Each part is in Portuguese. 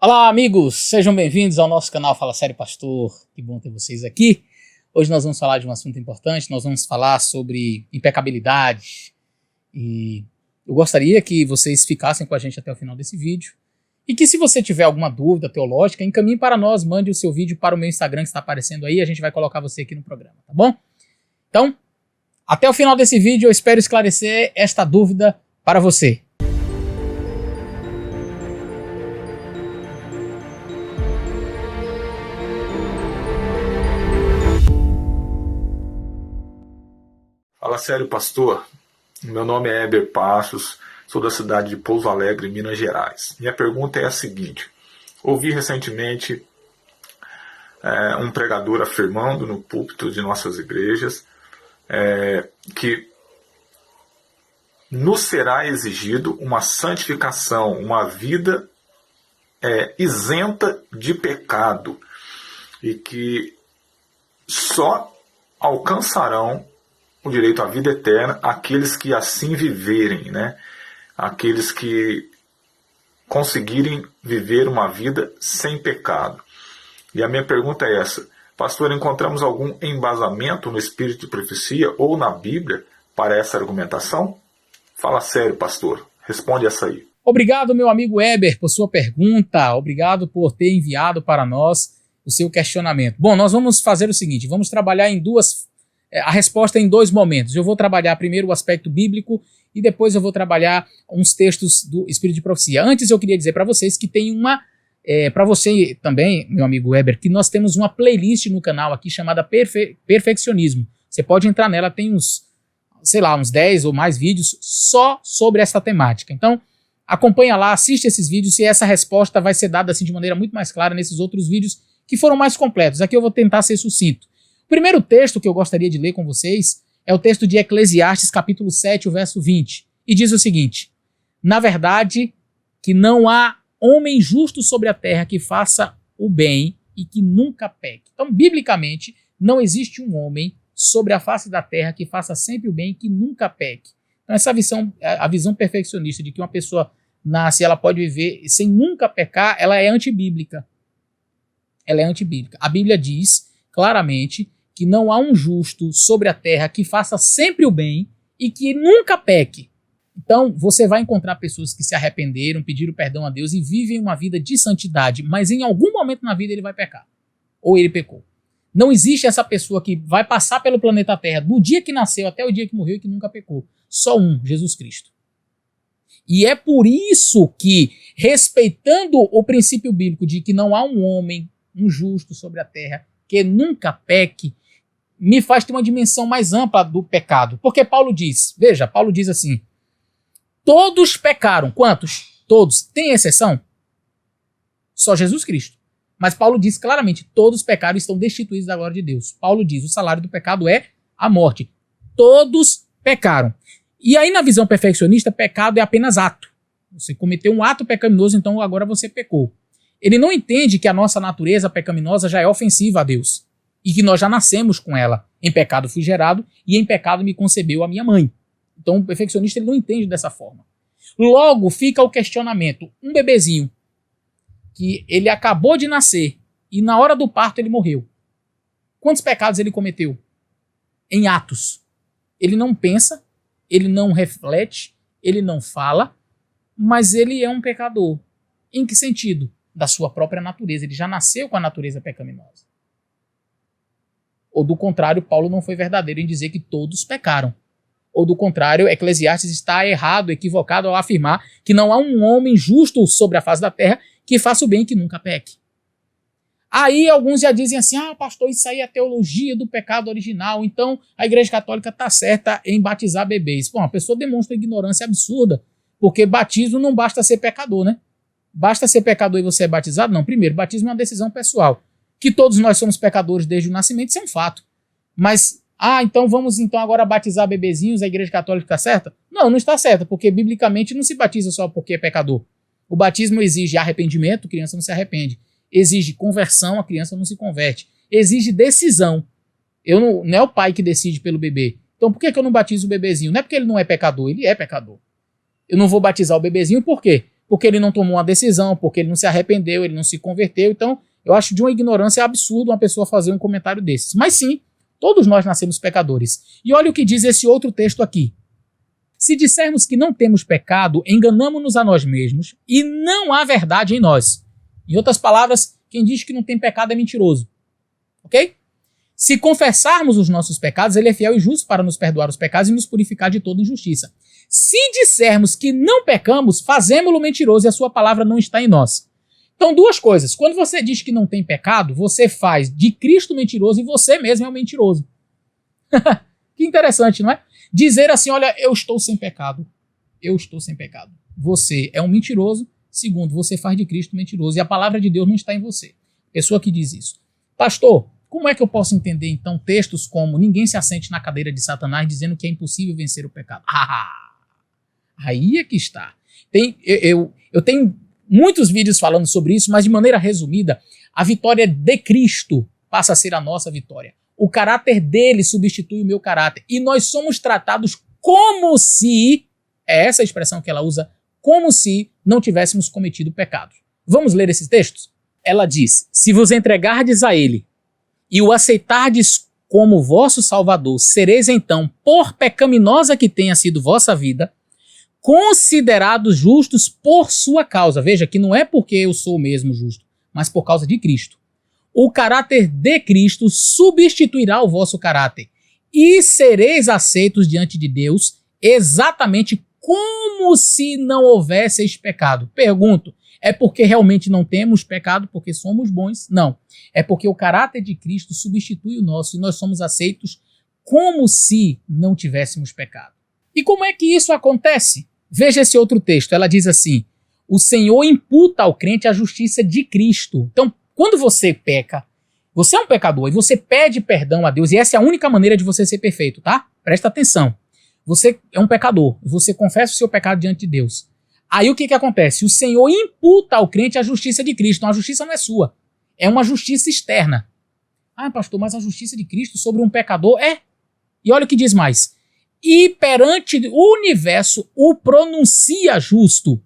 Olá, amigos! Sejam bem-vindos ao nosso canal Fala Sério Pastor. Que bom ter vocês aqui. Hoje nós vamos falar de um assunto importante, nós vamos falar sobre impecabilidade. E eu gostaria que vocês ficassem com a gente até o final desse vídeo. E que se você tiver alguma dúvida teológica, encaminhe para nós, mande o seu vídeo para o meu Instagram que está aparecendo aí, a gente vai colocar você aqui no programa, tá bom? Então, até o final desse vídeo eu espero esclarecer esta dúvida para você. Fala sério, pastor. Meu nome é Heber Passos, sou da cidade de Pouso Alegre, Minas Gerais. Minha pergunta é a seguinte: ouvi recentemente um pregador afirmando no púlpito de nossas igrejas que nos será exigido uma santificação, uma vida isenta de pecado, e que só alcançarão o direito à vida eterna aqueles que assim viverem, né? Aqueles que conseguirem viver uma vida sem pecado. E a minha pergunta é essa: pastor, encontramos algum embasamento no Espírito de Profecia ou na Bíblia para essa argumentação? Fala sério, pastor. Responde essa aí. Obrigado, meu amigo Heber, por sua pergunta. Obrigado por ter enviado para nós o seu questionamento. Bom, nós vamos fazer o seguinte, vamos trabalhar a resposta em dois momentos. Eu vou trabalhar primeiro o aspecto bíblico e depois eu vou trabalhar uns textos do Espírito de Profecia. Antes eu queria dizer para vocês que tem para você também, meu amigo Weber, que nós temos uma playlist no canal aqui chamada Perfeccionismo. Você pode entrar nela, tem uns 10 ou mais vídeos só sobre essa temática. Então, acompanha lá, assiste esses vídeos e essa resposta vai ser dada assim de maneira muito mais clara nesses outros vídeos que foram mais completos. Aqui eu vou tentar ser sucinto. O primeiro texto que eu gostaria de ler com vocês é o texto de Eclesiastes, capítulo 7, o verso 20. E diz o seguinte: na verdade, que não há homem justo sobre a terra que faça o bem e que nunca peque. Então, biblicamente, não existe um homem sobre a face da terra que faça sempre o bem e que nunca peque. Então, essa visão, a visão perfeccionista de que uma pessoa nasce e ela pode viver sem nunca pecar, ela é antibíblica. Ela é antibíblica. A Bíblia diz claramente que não há um justo sobre a terra que faça sempre o bem e que nunca peque. Então, você vai encontrar pessoas que se arrependeram, pediram perdão a Deus e vivem uma vida de santidade, mas em algum momento na vida ele vai pecar. Ou ele pecou. Não existe essa pessoa que vai passar pelo planeta Terra do dia que nasceu até o dia que morreu e que nunca pecou. Só um, Jesus Cristo. E é por isso que, respeitando o princípio bíblico de que não há um homem, um justo sobre a terra, que nunca peque, me faz ter uma dimensão mais ampla do pecado. Porque Paulo diz assim: todos pecaram. Quantos? Todos. Tem exceção? Só Jesus Cristo. Mas Paulo diz claramente: todos pecaram e estão destituídos da glória de Deus. Paulo diz: o salário do pecado é a morte. Todos pecaram. E aí, na visão perfeccionista, pecado é apenas ato. Você cometeu um ato pecaminoso, então agora você pecou. Ele não entende que a nossa natureza pecaminosa já é ofensiva a Deus. E que nós já nascemos com ela. Em pecado fui gerado e em pecado me concebeu a minha mãe. Então o perfeccionista ele não entende dessa forma. Logo fica o questionamento. Um bebezinho que ele acabou de nascer e na hora do parto ele morreu. Quantos pecados ele cometeu? Em atos. Ele não pensa, ele não reflete, ele não fala, mas ele é um pecador. Em que sentido? Da sua própria natureza. Ele já nasceu com a natureza pecaminosa. Ou do contrário, Paulo não foi verdadeiro em dizer que todos pecaram. Ou do contrário, Eclesiastes está errado, equivocado ao afirmar que não há um homem justo sobre a face da terra que faça o bem e que nunca peque. Aí alguns já dizem assim: pastor, isso aí é a teologia do pecado original, então a Igreja Católica está certa em batizar bebês. Bom, a pessoa demonstra ignorância absurda, porque batismo não basta ser pecador, né? Basta ser pecador e você é batizado? Não, primeiro, batismo é uma decisão pessoal. Que todos nós somos pecadores desde o nascimento, isso é um fato. Mas, então vamos agora batizar bebezinhos, a Igreja Católica está certa? Não, não está certa, porque biblicamente não se batiza só porque é pecador. O batismo exige arrependimento, a criança não se arrepende. Exige conversão, a criança não se converte. Exige decisão. Não é o pai que decide pelo bebê. Então por que eu não batizo o bebezinho? Não é porque ele não é pecador, ele é pecador. Eu não vou batizar o bebezinho por quê? porque ele não tomou uma decisão, porque ele não se arrependeu, ele não se converteu. Então, eu acho de uma ignorância absurda uma pessoa fazer um comentário desses. Mas sim, todos nós nascemos pecadores. E olha o que diz esse outro texto aqui. Se dissermos que não temos pecado, enganamo-nos a nós mesmos e não há verdade em nós. Em outras palavras, quem diz que não tem pecado é mentiroso. Ok? Se confessarmos os nossos pecados, ele é fiel e justo para nos perdoar os pecados e nos purificar de toda injustiça. Se dissermos que não pecamos, fazemo-lo mentiroso e a sua palavra não está em nós. Então, duas coisas. Quando você diz que não tem pecado, você faz de Cristo mentiroso e você mesmo é um mentiroso. Que interessante, não é? Dizer assim, olha, eu estou sem pecado. Eu estou sem pecado. Você é um mentiroso. Segundo, você faz de Cristo mentiroso e a palavra de Deus não está em você. Pessoa que diz isso. Pastor, como é que eu posso entender, então, textos como ninguém se assente na cadeira de Satanás dizendo que é impossível vencer o pecado? Aí é que está. Eu tenho muitos vídeos falando sobre isso, mas de maneira resumida, a vitória de Cristo passa a ser a nossa vitória. O caráter dele substitui o meu caráter. E nós somos tratados como se, é essa a expressão que ela usa, como se não tivéssemos cometido pecado. Vamos ler esses textos? Ela diz, se vos entregardes a ele e o aceitardes como vosso Salvador, sereis então, por pecaminosa que tenha sido vossa vida, considerados justos por sua causa. Veja que não é porque eu sou mesmo justo, mas por causa de Cristo. O caráter de Cristo substituirá o vosso caráter e sereis aceitos diante de Deus exatamente como se não houvesseis pecado. Pergunto, é porque realmente não temos pecado, porque somos bons? Não. É porque o caráter de Cristo substitui o nosso e nós somos aceitos como se não tivéssemos pecado. E como é que isso acontece? Veja esse outro texto. Ela diz assim, o Senhor imputa ao crente a justiça de Cristo. Então, quando você peca, você é um pecador e você pede perdão a Deus, e essa é a única maneira de você ser perfeito, tá? Presta atenção. Você é um pecador, você confessa o seu pecado diante de Deus. Aí o que acontece? O Senhor imputa ao crente a justiça de Cristo. Então a justiça não é sua, é uma justiça externa. Ah, pastor, mas a justiça de Cristo sobre um pecador é? E olha o que diz mais. E perante o universo o pronuncia justo.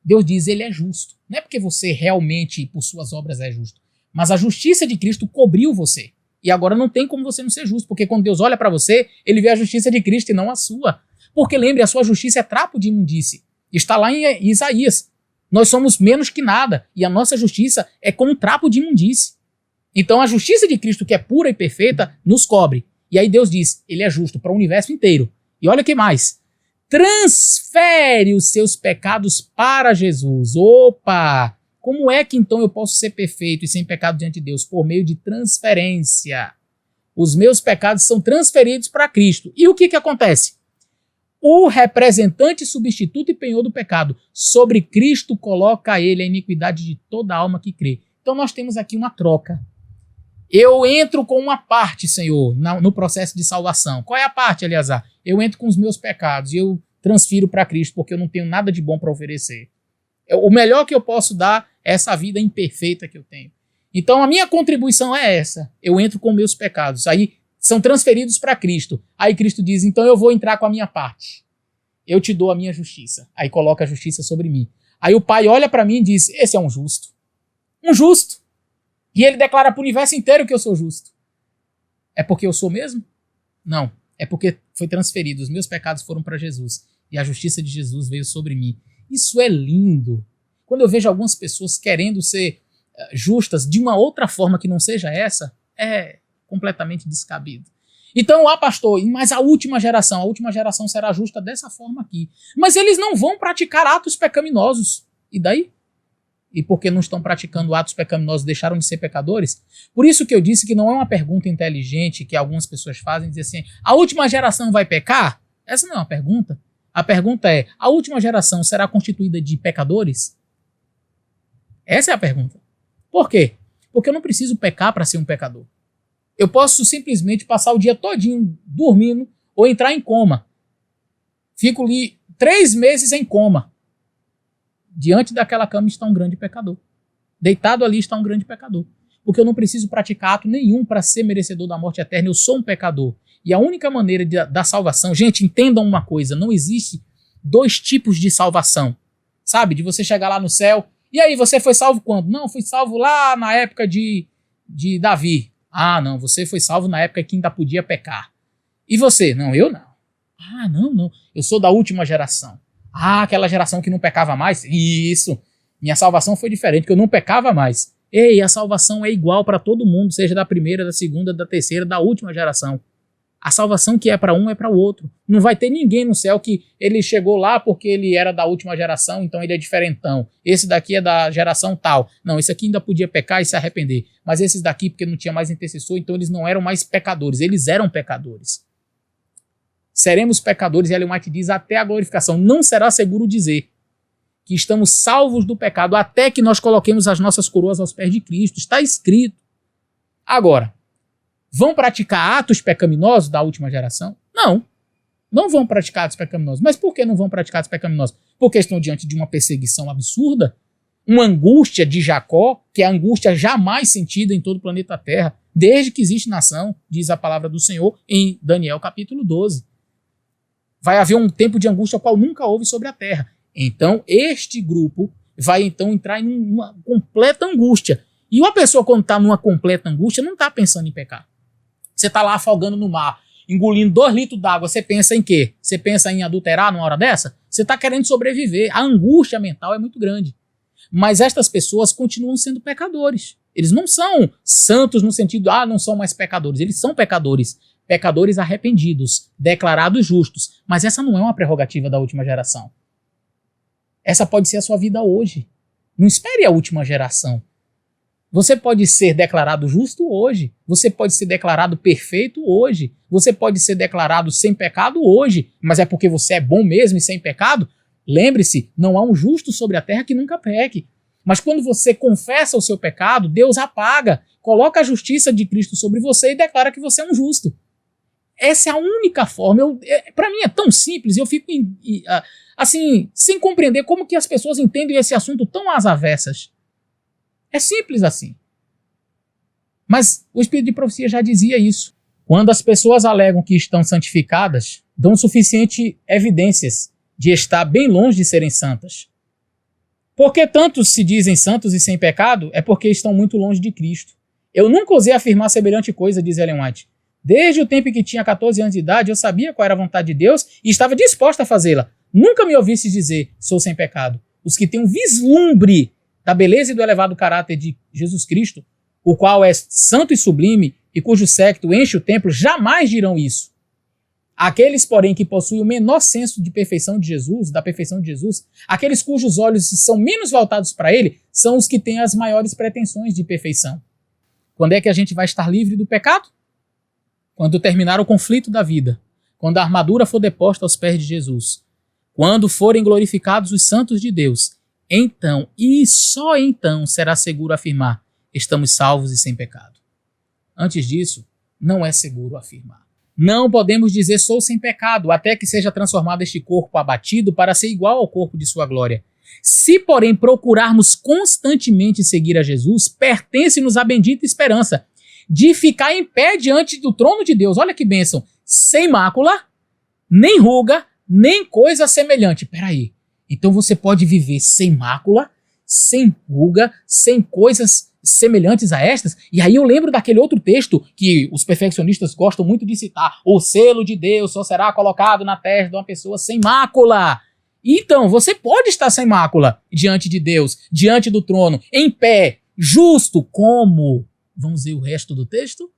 Deus diz, ele é justo. Não é porque você realmente, por suas obras, é justo. Mas a justiça de Cristo cobriu você. E agora não tem como você não ser justo. Porque quando Deus olha para você, ele vê a justiça de Cristo e não a sua. Porque lembre, a sua justiça é trapo de imundície. Está lá em Isaías. Nós somos menos que nada. E a nossa justiça é como um trapo de imundície. Então a justiça de Cristo, que é pura e perfeita, nos cobre. E aí Deus diz, ele é justo para o universo inteiro. E olha o que mais. Transfere os seus pecados para Jesus. Opa! Como é que então eu posso ser perfeito e sem pecado diante de Deus? Por meio de transferência. Os meus pecados são transferidos para Cristo. E o que acontece? O representante substituto e penhor do pecado. Sobre Cristo coloca ele a iniquidade de toda alma que crê. Então nós temos aqui uma troca. Eu entro com uma parte, Senhor, no processo de salvação. Qual é a parte, Eleazar? Eu entro com os meus pecados e eu transfiro para Cristo porque eu não tenho nada de bom para oferecer. O melhor que eu posso dar é essa vida imperfeita que eu tenho. Então a minha contribuição é essa. Eu entro com meus pecados. Aí são transferidos para Cristo. Aí Cristo diz, então eu vou entrar com a minha parte. Eu te dou a minha justiça. Aí coloca a justiça sobre mim. Aí o Pai olha para mim e diz, esse é um justo. Um justo. E ele declara para o universo inteiro que eu sou justo. É porque eu sou mesmo? Não. É porque foi transferido. Os meus pecados foram para Jesus. E a justiça de Jesus veio sobre mim. Isso é lindo. Quando eu vejo algumas pessoas querendo ser justas de uma outra forma que não seja essa, é completamente descabido. Então, pastor, mas a última geração será justa dessa forma aqui. Mas eles não vão praticar atos pecaminosos. E daí? E porque não estão praticando atos pecaminosos, deixaram de ser pecadores? Por isso que eu disse que não é uma pergunta inteligente que algumas pessoas fazem, dizer assim, a última geração vai pecar? Essa não é uma pergunta. A pergunta é, a última geração será constituída de pecadores? Essa é a pergunta. Por quê? Porque eu não preciso pecar para ser um pecador. Eu posso simplesmente passar o dia todinho dormindo ou entrar em coma. Fico ali 3 meses em coma. Diante daquela cama está um grande pecador. Deitado ali está um grande pecador. Porque eu não preciso praticar ato nenhum para ser merecedor da morte eterna. Eu sou um pecador. E a única maneira da salvação... Gente, entendam uma coisa. Não existe 2 tipos de salvação. sabe? De você chegar lá no céu. E aí, você foi salvo quando? Não, fui salvo lá na época de Davi. Ah, não, você foi salvo na época que ainda podia pecar. E você? Não, eu não. Ah, não, eu sou da última geração. Ah, aquela geração que não pecava mais? Isso, minha salvação foi diferente, porque eu não pecava mais. Ei, a salvação é igual para todo mundo, seja da primeira, da segunda, da terceira, da última geração. A salvação que é para um é para o outro. Não vai ter ninguém no céu que ele chegou lá porque ele era da última geração, então ele é diferentão. Esse daqui é da geração tal. Não, esse aqui ainda podia pecar e se arrepender. Mas esses daqui, porque não tinha mais intercessor, então eles não eram mais pecadores, eles eram pecadores. Seremos pecadores, e Ellen White diz, até a glorificação. Não será seguro dizer que estamos salvos do pecado até que nós coloquemos as nossas coroas aos pés de Cristo. Está escrito. Agora, vão praticar atos pecaminosos da última geração? Não. Não vão praticar atos pecaminosos. Mas por que não vão praticar atos pecaminosos? Porque estão diante de uma perseguição absurda, uma angústia de Jacó, que é a angústia jamais sentida em todo o planeta Terra, desde que existe nação, diz a palavra do Senhor em Daniel capítulo 12. Vai haver um tempo de angústia qual nunca houve sobre a terra. Então, este grupo vai então entrar em uma completa angústia. E uma pessoa, quando está numa completa angústia, não está pensando em pecar. Você está lá afogando no mar, engolindo 2 litros d'água, você pensa em quê? Você pensa em adulterar numa hora dessa? Você está querendo sobreviver. A angústia mental é muito grande. Mas estas pessoas continuam sendo pecadores. Eles não são santos no sentido, não são mais pecadores. Eles são pecadores. Pecadores arrependidos, declarados justos. Mas essa não é uma prerrogativa da última geração. Essa pode ser a sua vida hoje. Não espere a última geração. Você pode ser declarado justo hoje. Você pode ser declarado perfeito hoje. Você pode ser declarado sem pecado hoje. Mas é porque você é bom mesmo e sem pecado? Lembre-se, não há um justo sobre a terra que nunca peque. Mas quando você confessa o seu pecado, Deus apaga, coloca a justiça de Cristo sobre você e declara que você é um justo. Essa é a única forma. Para mim é tão simples, eu fico assim, sem compreender como que as pessoas entendem esse assunto tão às avessas. É simples assim. Mas o Espírito de Profecia já dizia isso. Quando as pessoas alegam que estão santificadas, dão suficientes evidências de estar bem longe de serem santas. Porque tantos se dizem santos e sem pecado, é porque estão muito longe de Cristo. Eu nunca ousei afirmar semelhante coisa, diz Ellen White. Desde o tempo em que tinha 14 anos de idade, eu sabia qual era a vontade de Deus e estava disposta a fazê-la. Nunca me ouvisse dizer, sou sem pecado. Os que têm um vislumbre da beleza e do elevado caráter de Jesus Cristo, o qual é santo e sublime e cujo séquito enche o templo, jamais dirão isso. Aqueles, porém, que possuem o menor senso de perfeição de Jesus, da perfeição de Jesus, aqueles cujos olhos são menos voltados para ele, são os que têm as maiores pretensões de perfeição. Quando é que a gente vai estar livre do pecado? Quando terminar o conflito da vida, quando a armadura for deposta aos pés de Jesus, quando forem glorificados os santos de Deus, então, e só então, será seguro afirmar, estamos salvos e sem pecado. Antes disso, não é seguro afirmar. Não podemos dizer sou sem pecado, até que seja transformado este corpo abatido para ser igual ao corpo de sua glória. Se, porém, procurarmos constantemente seguir a Jesus, pertence-nos a bendita esperança de ficar em pé diante do trono de Deus. Olha que bênção. Sem mácula, nem ruga, nem coisa semelhante. Peraí. Então você pode viver sem mácula, sem ruga, sem coisas semelhantes a estas. E aí eu lembro daquele outro texto que os perfeccionistas gostam muito de citar. O selo de Deus só será colocado na testa de uma pessoa sem mácula. Então, você pode estar sem mácula diante de Deus, diante do trono, em pé, justo, como? Vamos ver o resto do texto?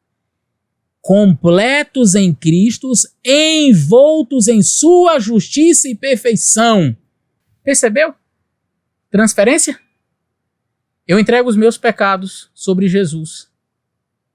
Completos em Cristo, envoltos em sua justiça e perfeição. Percebeu? Transferência? Eu entrego os meus pecados sobre Jesus.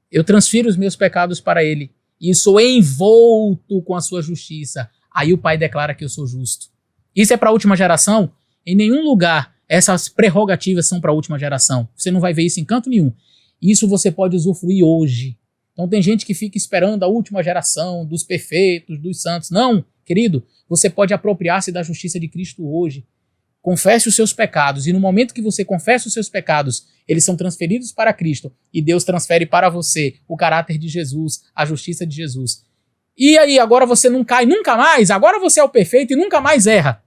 Eu transfiro os meus pecados para ele. E sou envolto com a sua justiça. Aí o Pai declara que eu sou justo. Isso é para a última geração? Em nenhum lugar essas prerrogativas são para a última geração. Você não vai ver isso em canto nenhum. Isso você pode usufruir hoje. Então tem gente que fica esperando a última geração, dos perfeitos, dos santos. Não, querido, você pode apropriar-se da justiça de Cristo hoje. Confesse os seus pecados, e no momento que você confessa os seus pecados, eles são transferidos para Cristo, e Deus transfere para você o caráter de Jesus, a justiça de Jesus. E aí, agora você não cai nunca mais? Agora você é o perfeito e nunca mais erra.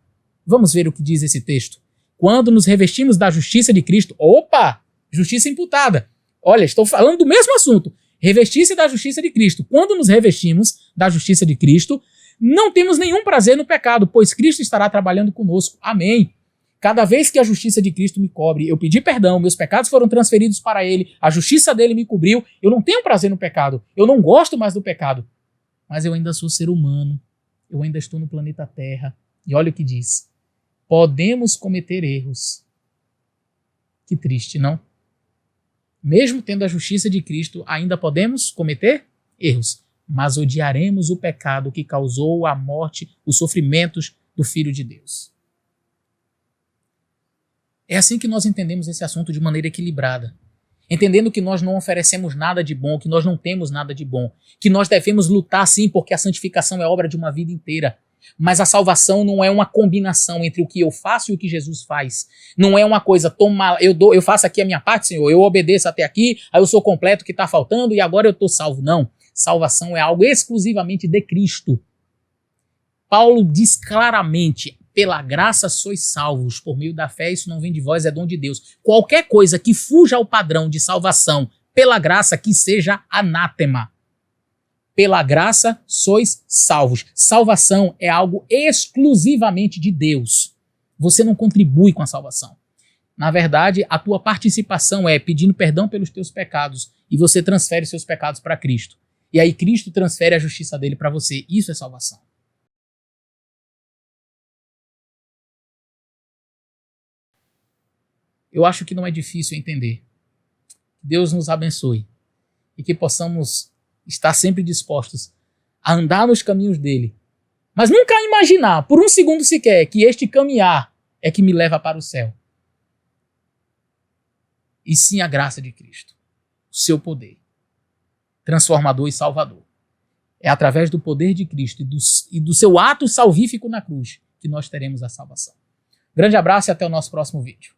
Vamos ver o que diz esse texto. Quando nos revestimos da justiça de Cristo, opa, justiça imputada. Olha, estou falando do mesmo assunto. Revestir-se da justiça de Cristo. Quando nos revestimos da justiça de Cristo, não temos nenhum prazer no pecado, pois Cristo estará trabalhando conosco. Amém. Cada vez que a justiça de Cristo me cobre, eu pedi perdão, meus pecados foram transferidos para Ele, a justiça dele me cobriu, eu não tenho prazer no pecado, eu não gosto mais do pecado, mas eu ainda sou ser humano, eu ainda estou no planeta Terra. E olha o que diz: podemos cometer erros. Que triste, não? Mesmo tendo a justiça de Cristo, ainda podemos cometer erros, mas odiaremos o pecado que causou a morte, os sofrimentos do Filho de Deus. É assim que nós entendemos esse assunto de maneira equilibrada. Entendendo que nós não oferecemos nada de bom, que nós não temos nada de bom, que nós devemos lutar sim, porque a santificação é obra de uma vida inteira. Mas a salvação não é uma combinação entre o que eu faço e o que Jesus faz. Não é uma coisa, eu faço aqui a minha parte, Senhor, eu obedeço até aqui, aí eu sou completo o que está faltando e agora eu estou salvo. Não. Salvação é algo exclusivamente de Cristo. Paulo diz claramente: pela graça sois salvos, por meio da fé, isso não vem de vós, é dom de Deus. Qualquer coisa que fuja ao padrão de salvação pela graça, que seja anátema. Pela graça sois salvos. Salvação é algo exclusivamente de Deus. Você não contribui com a salvação. Na verdade, a tua participação é pedindo perdão pelos teus pecados e você transfere seus pecados para Cristo. E aí Cristo transfere a justiça dele para você. Isso é salvação. Eu acho que não é difícil entender. Deus nos abençoe e que possamos estar sempre dispostos a andar nos caminhos dele, mas nunca imaginar, por um segundo sequer, que este caminhar é que me leva para o céu. E sim a graça de Cristo, o seu poder, transformador e salvador. É através do poder de Cristo e do seu ato salvífico na cruz que nós teremos a salvação. Grande abraço e até o nosso próximo vídeo.